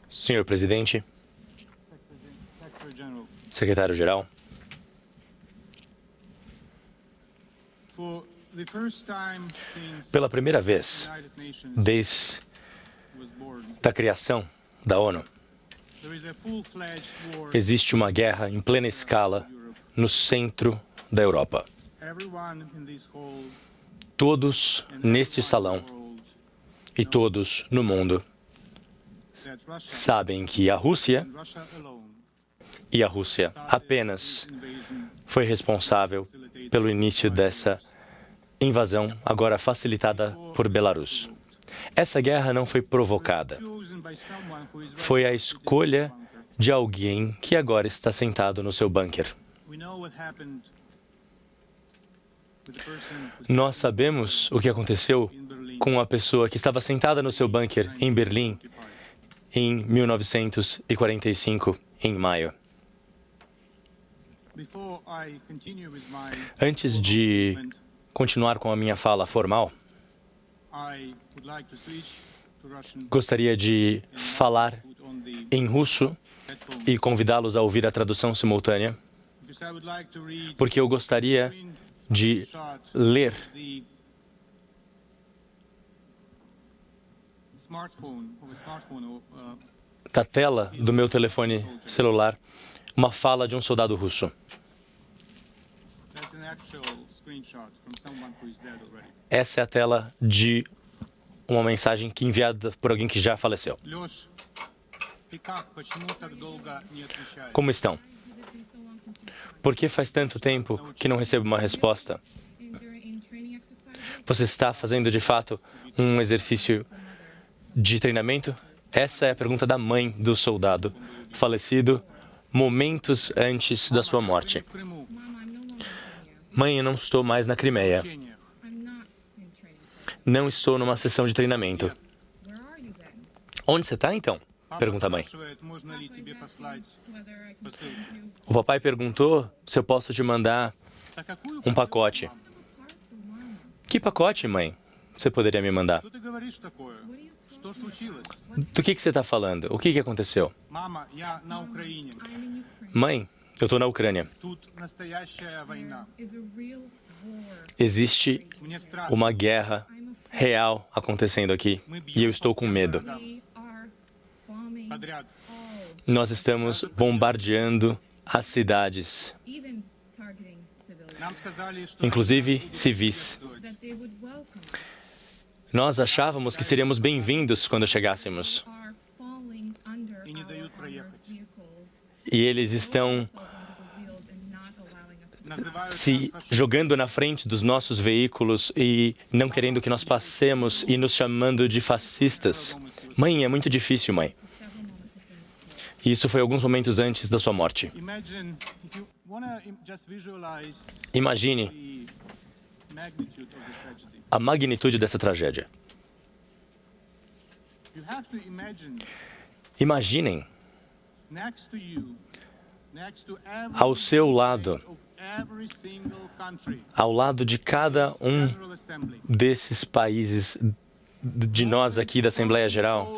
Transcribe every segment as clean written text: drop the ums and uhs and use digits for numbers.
Senhor Presidente, Secretário-Geral, pela primeira vez desde a criação da ONU, existe uma guerra em plena escala no centro da Europa. Todos neste salão e todos no mundo sabem que a Rússia apenas foi responsável pelo início dessa invasão, agora facilitada por Belarus. Essa guerra não foi provocada. Foi a escolha de alguém que agora está sentado no seu bunker. Nós sabemos o que aconteceu com a pessoa que estava sentada no seu bunker em Berlim em 1945, em maio. Antes de continuar com a minha fala formal, gostaria de falar em russo e convidá-los a ouvir a tradução simultânea, porque eu gostaria de ler da tela do meu telefone celular uma fala de um soldado russo. Essa é a tela de uma mensagem enviada por alguém que já faleceu. Como estão? Por que faz tanto tempo que não recebo uma resposta? Você está fazendo, de fato, um exercício de treinamento? Essa é a pergunta da mãe do soldado falecido momentos antes da sua morte. Mãe, eu não estou mais na Crimeia. Não estou numa sessão de treinamento. Onde você está, então? Pergunta a mãe. O papai perguntou se eu posso te mandar um pacote. Que pacote, mãe? Você poderia me mandar? Do que você está falando? O que aconteceu? Mãe, eu estou na Ucrânia. Existe uma guerra real acontecendo aqui e eu estou com medo. Nós estamos bombardeando as cidades, inclusive civis. Nós achávamos que seríamos bem-vindos quando chegássemos. E eles estão se jogando na frente dos nossos veículos e não querendo que nós passemos e nos chamando de fascistas. Mãe, é muito difícil, mãe. E isso foi alguns momentos antes da sua morte. Imagine a magnitude dessa tragédia. Imaginem ao seu lado, ao lado de cada um desses países de nós aqui da Assembleia Geral,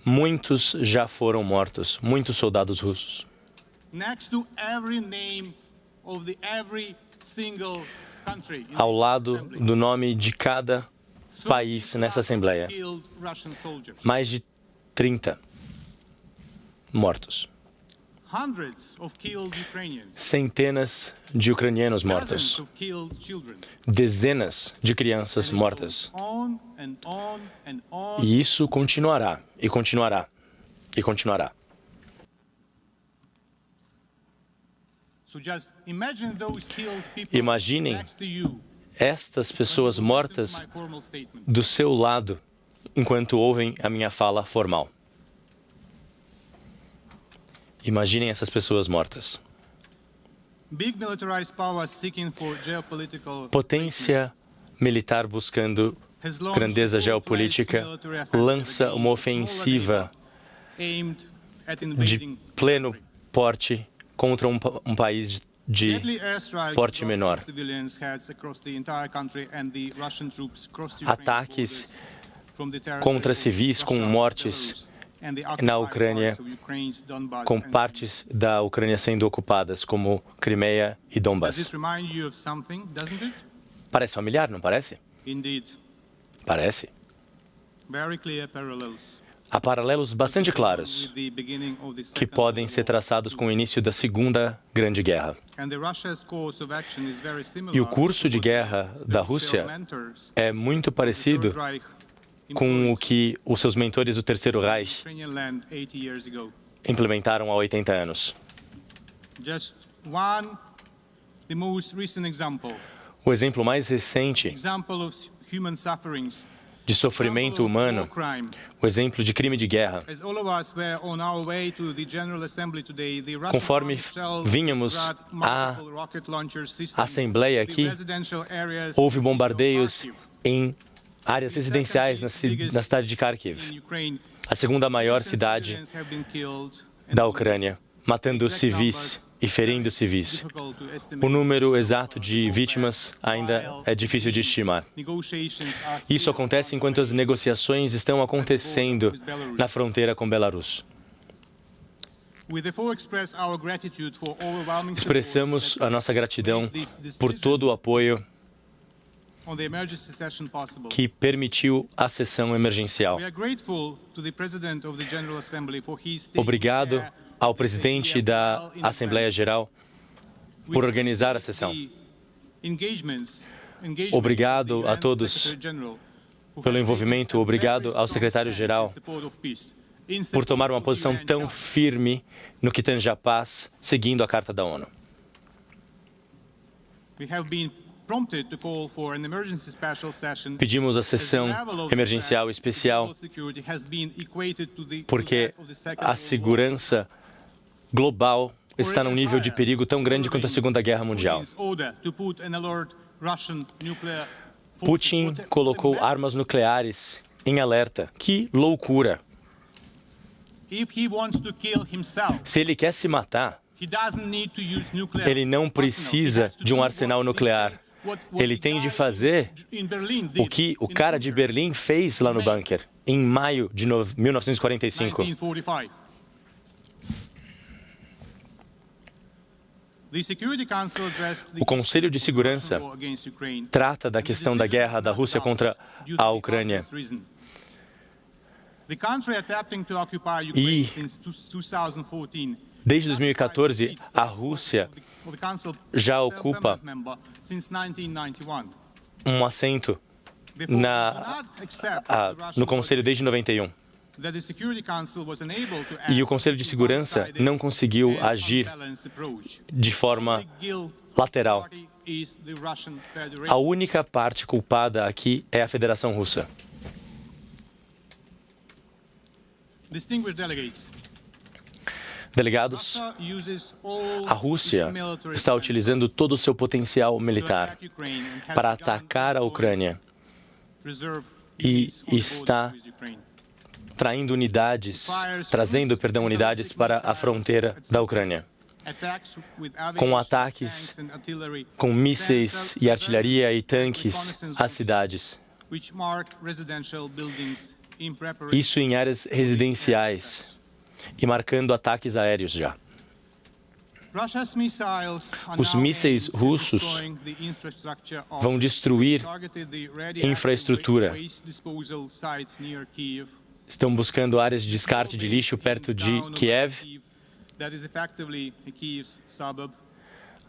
muitos já foram mortos, muitos soldados russos. Ao lado do nome de cada país nessa Assembleia, mais de 30 mortos. Centenas de ucranianos mortos. Dezenas de crianças mortas. E isso continuará, e continuará, e continuará. Imaginem estas pessoas mortas do seu lado enquanto ouvem a minha fala formal. Imaginem essas pessoas mortas. Potência militar buscando grandeza geopolítica lança uma ofensiva de pleno porte contra um país de porte menor. Ataques contra civis com mortes na Ucrânia, com partes da Ucrânia sendo ocupadas, como Crimeia e Donbas. Parece familiar, não parece? Parece. Há paralelos bastante claros que podem ser traçados com o início da Segunda Grande Guerra. E o curso de guerra da Rússia é muito parecido com o que os seus mentores do Terceiro Reich implementaram há 80 anos. O exemplo mais recente de sofrimento humano, o exemplo de crime de guerra. Conforme vínhamos à Assembleia aqui, houve bombardeios em áreas residenciais na cidade de Kharkiv, a segunda maior cidade da Ucrânia, matando civis e ferindo civis. O número exato de vítimas ainda é difícil de estimar. Isso acontece enquanto as negociações estão acontecendo na fronteira com Belarus. Expressamos a nossa gratidão por todo o apoio que permitiu a sessão emergencial. Obrigado ao presidente da Assembleia Geral por organizar a sessão. Obrigado a todos pelo envolvimento. Obrigado ao secretário-geral por tomar uma posição tão firme no que tange à paz, seguindo a Carta da ONU. Pedimos a sessão emergencial especial porque a segurança global está num nível de perigo tão grande quanto a Segunda Guerra Mundial. Putin colocou armas nucleares em alerta. Que loucura! Se ele quer se matar, ele não precisa de um arsenal nuclear. Ele tem de fazer o que o cara de Berlim fez lá no bunker, em maio de 1945. O Conselho de Segurança trata da questão da guerra da Rússia contra a Ucrânia. E, desde 2014, a Rússia já ocupa um assento no Conselho desde 91. E o Conselho de Segurança não conseguiu agir de forma lateral. A única parte culpada aqui é a Federação Russa. Delegados, a Rússia está utilizando todo o seu potencial militar para atacar a Ucrânia e está trazendo unidades para a fronteira da Ucrânia, com ataques com mísseis e artilharia e tanques às cidades. Isso em áreas residenciais e marcando ataques aéreos já. Os mísseis russos vão destruir infraestrutura. Estão buscando áreas de descarte de lixo perto de Kiev,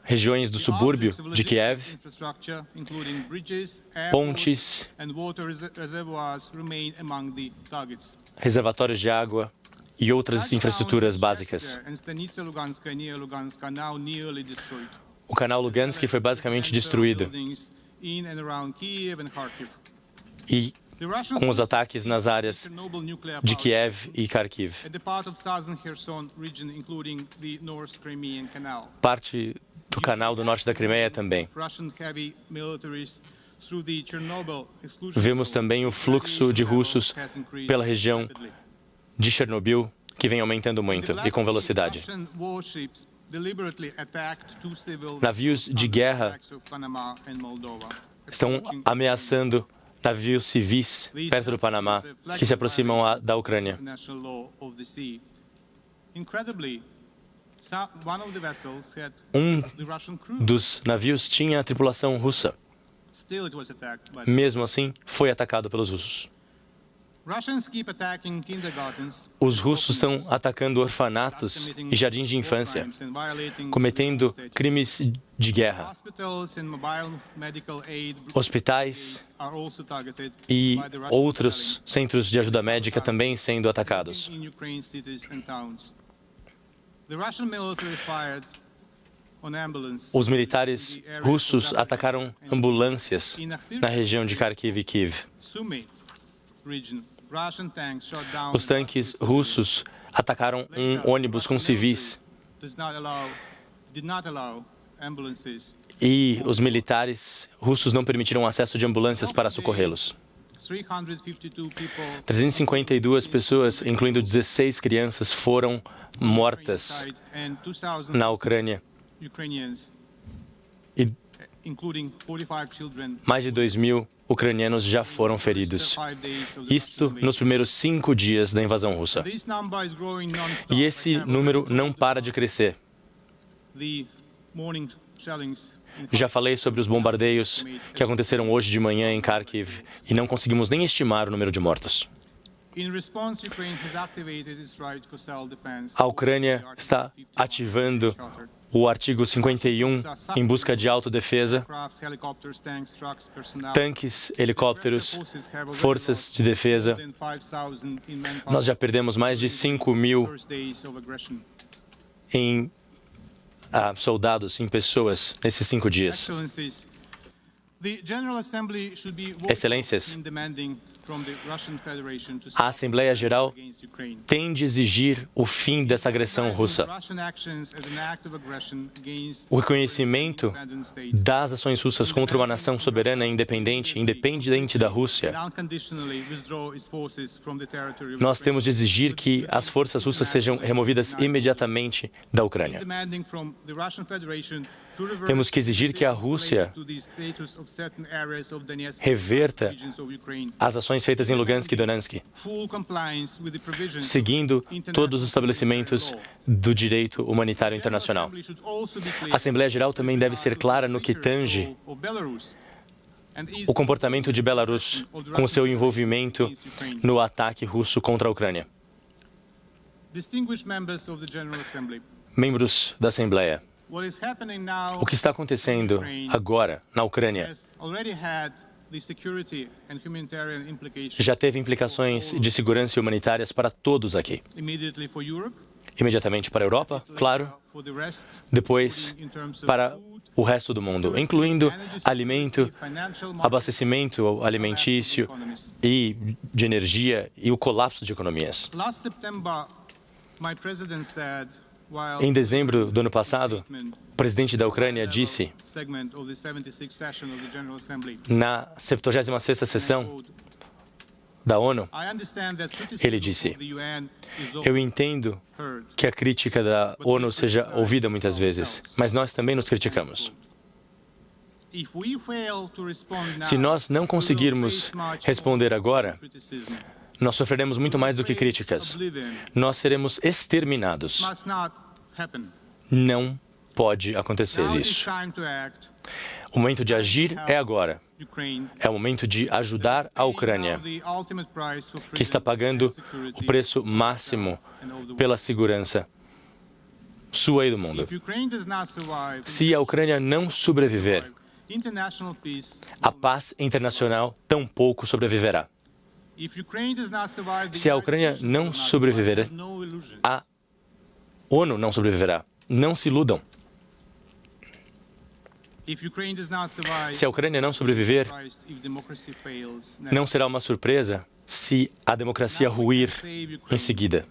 regiões do subúrbio de Kiev, pontes, reservatórios de água e outras infraestruturas básicas. O canal Lugansk foi basicamente destruído. E com os ataques nas áreas de Kiev e Kharkiv. Parte do canal do norte da Crimeia também. Vemos também o fluxo de russos pela região de Chernobyl, que vem aumentando muito e com velocidade. Navios de guerra estão ameaçando navios civis perto do Panamá que se aproximam da Ucrânia. Um dos navios tinha a tripulação russa. Mesmo assim, foi atacado pelos russos. Os russos estão atacando orfanatos e jardins de infância, cometendo crimes de guerra. Hospitais e outros centros de ajuda médica também sendo atacados. Os militares russos atacaram ambulâncias na região de Kharkiv e Kiev. Os tanques russos atacaram um ônibus com civis. E os militares russos não permitiram acesso de ambulâncias para socorrê-los. 352 pessoas, incluindo 16 crianças, foram mortas na Ucrânia. E mais de 2.000 ucranianos já foram feridos. Isto nos primeiros 5 dias da invasão russa. E esse número não para de crescer. Já falei sobre os bombardeios que aconteceram hoje de manhã em Kharkiv e não conseguimos nem estimar o número de mortos. A Ucrânia está ativando o artigo 51 em busca de autodefesa. Tanques, helicópteros, forças de defesa. Nós já perdemos mais de 5.000 em soldados, em pessoas, nesses 5 dias. Excelências, a Assembleia Geral tem de exigir o fim dessa agressão russa. O reconhecimento das ações russas contra uma nação soberana e independente da Rússia. Nós temos de exigir que as forças russas sejam removidas imediatamente da Ucrânia. Temos que exigir que a Rússia reverta as ações feitas em Lugansk e Donetsk, seguindo todos os estabelecimentos do direito humanitário internacional. A Assembleia Geral também deve ser clara no que tange o comportamento de Belarus com seu envolvimento no ataque russo contra a Ucrânia. Membros da Assembleia, o que está acontecendo agora na Ucrânia já teve implicações de segurança e humanitárias para todos aqui. Imediatamente para a Europa, claro, depois para o resto do mundo, incluindo alimento, abastecimento alimentício e de energia e o colapso de economias. Em dezembro do ano passado, o presidente da Ucrânia disse, na 76ª sessão da ONU, ele disse, eu entendo que a crítica da ONU seja ouvida muitas vezes, mas nós também nos criticamos. Se nós não conseguirmos responder agora, nós sofreremos muito mais do que críticas. Nós seremos exterminados. Não pode acontecer isso. O momento de agir é agora. É o momento de ajudar a Ucrânia, que está pagando o preço máximo pela segurança sua e do mundo. Se a Ucrânia não sobreviver, a paz internacional tampouco sobreviverá. Se a Ucrânia não sobreviver, a ONU não sobreviverá. Não se iludam. Se a Ucrânia não sobreviver, não será uma surpresa se a democracia ruir em seguida.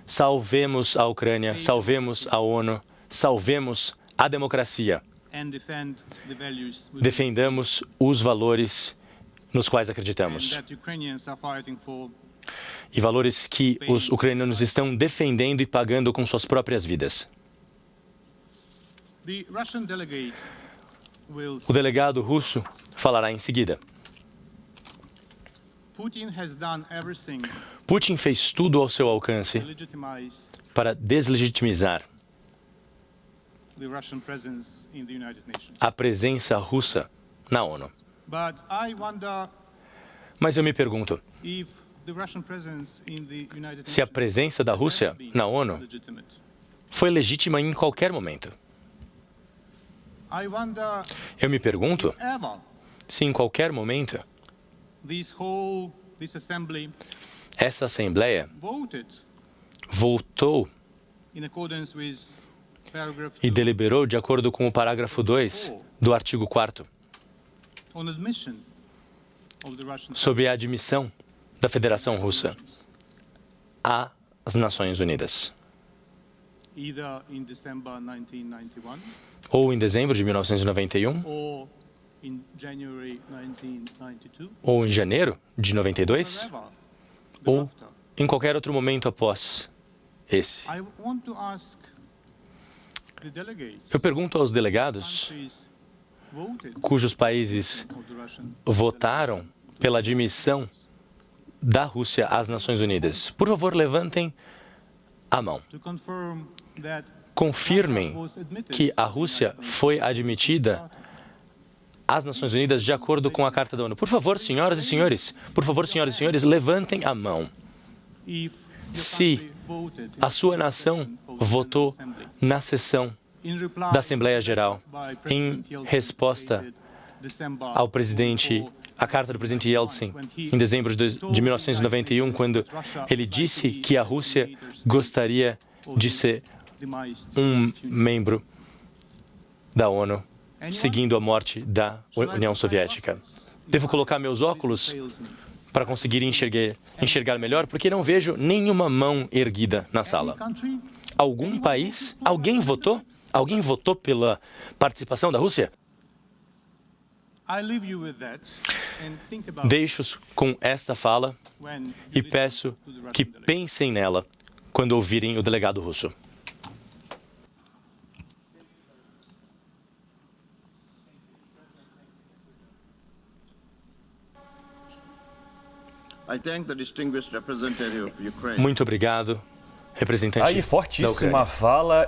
Salvemos a Ucrânia, salvemos a ONU, salvemos a democracia. Defendamos os valores nos quais acreditamos. E valores que os ucranianos estão defendendo e pagando com suas próprias vidas. O delegado russo falará em seguida. Putin fez tudo ao seu alcance para deslegitimizar a presença russa na ONU. Mas eu me pergunto, se a presença da Rússia na ONU foi legítima em qualquer momento. Eu me pergunto se em qualquer momento essa Assembleia votou e deliberou de acordo com o parágrafo 2 do artigo 4º sobre a admissão da Federação Russa às Nações Unidas. Ou em dezembro de 1991, ou em janeiro de 92, ou em qualquer outro momento após esse. Eu pergunto aos delegados cujos países votaram pela admissão da Rússia às Nações Unidas. Por favor, levantem a mão. Confirmem que a Rússia foi admitida às Nações Unidas de acordo com a Carta da ONU. Por favor, senhoras e senhores, levantem a mão. Se a sua nação votou na sessão da Assembleia Geral em resposta à carta do presidente Yeltsin, em dezembro de 1991, quando ele disse que a Rússia gostaria de ser um membro da ONU, seguindo a morte da União Soviética. Devo colocar meus óculos para conseguir enxergar melhor, porque não vejo nenhuma mão erguida na sala. Algum país? Alguém votou? Alguém votou pela participação da Rússia? Deixo-os com esta fala e peço que pensem nela quando ouvirem o delegado russo. Muito obrigado, representante da Ucrânia. Aí, fortíssima fala.